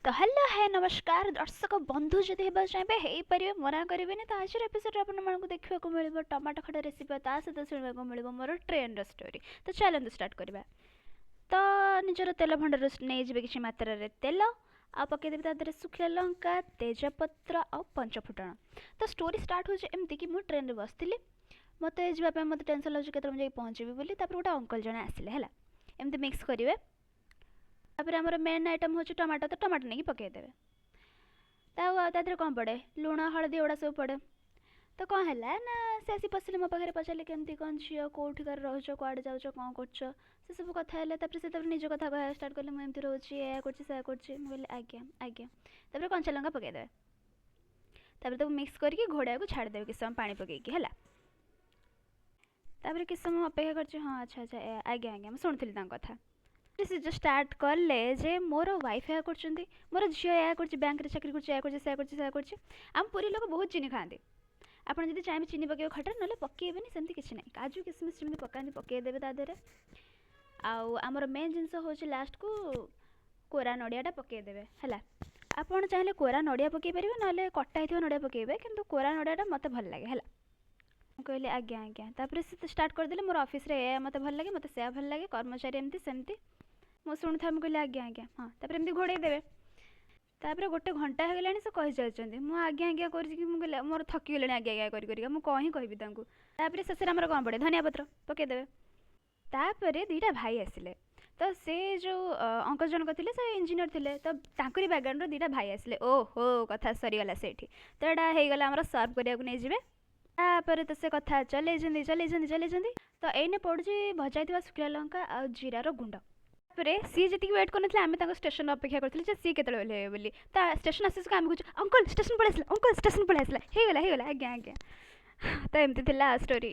तो हेलो है नमस्कार दर्शक बंधु जदि हेबा चाहिए हे परिबे मना करिवेनी तो आज एपिसोड आपण मानकु देखिबा को मिलिबो टमाटो खटा रेसिपी ता सहित सुनिबा को मिलिबो मोर ट्रेन रो स्टोरी। तो चलନ୍ତୁ स्टार्ट करबा। तो निजर तेल भंडार नहीं जिबे किछि मात्रा रे तेल आ पके देबे ता देरे सुखिला लंका तेजपत्र आ पंचफुटण। तो स्टोरी स्टार्ट हो एमती कि मु ट्रेन रे बसथिली मते जिबा पे मते टेंशन लागै केतर जाई पहुंचबी बोली तापर गोटा अंकल जने आसिले हला एमती मिक्स करिवे। तापर हमर मेन आइटम हो टमाटो तो टमाटो नहीं पकईदेवे तादेह कौन पड़े लुण हलदी एगुड़ा सब पड़े। तो कौन है ना से आसी पशिले मो पाखे पचारे केमती कौन झील कौटिकार रोच कड़े जाऊच कौन कर से सब कथा से निज कथा कह स्टार्ट कले मुझे रोचे या कहली आज्ञा आज्ञा तापर कंचा लंका पकईदेवे तापर मिक्स करके घोड़ा को छाड़देवे किस समय पानी पकईकी है तापर किस समय अपेक्षा कर हाँ अच्छा अच्छा आज्ञा आज्ञा मुझे शुणी कथा से जो स्टार्ट कले जे मोर वाइफ या कर मोर झील या कर बैंक चाकरी कर आम पुरी लोग बहुत चीनी खाती आपड़ जब चाहिए चीनी पके खटा ना पकेबे सेमती किसी ना काजू किसमिश जमी पकाती पकईदेवे तादेह आमर मेन जिनस हूँ लास्ट को कोरा नड़ियाटा पकईदेवे है आपड़ चाहिए कोरा नड़िया पकई पारे ना कटा हो नड़िया पकईबे कि कोरा नड़ियाटा मत भल लगे है कहली आज्ञा आज्ञा तापर से स्टार्ट करदे मोर ऑफिस रे मत भल लगे मत से भल लगे कर्मचारी एमती सेमती मो शुणी था कहली आज्ञा आज्ञा हाँ तापर एमती घोड़े देवे तापर गोटे घंटा हो गलानी से कही जाती मुझे आज्ञा आज्ञा कर मोर थकी गले आज्ञा आज्ञा कर मुझे कहीं कहबी तापर शेष आमर कौन पड़े धनिया पत्र पकईदेवे तापर दुईटा भाई आसिले तो से जो अंकल जनक थे से इंजीनियर थे तो तांकरी बैकग्राउंड दुईटा भाई आसिले ओहो कथा सरीगला से तो यहाँ होगला आम सर्व करने को नहीं जाए तापर तो से कथा चल तो एने पड़ी भजा शुखला लंका आ जीरार गुंड सी जी वेट कर स्टेशन अपेक्षा करते सी के बोली स्टेशन आस आम कह अंकल स्टेशन पलैसा अंकल स्टेशन पलैसा होगला आज्ञा आज्ञा तो एमती स्टोरी।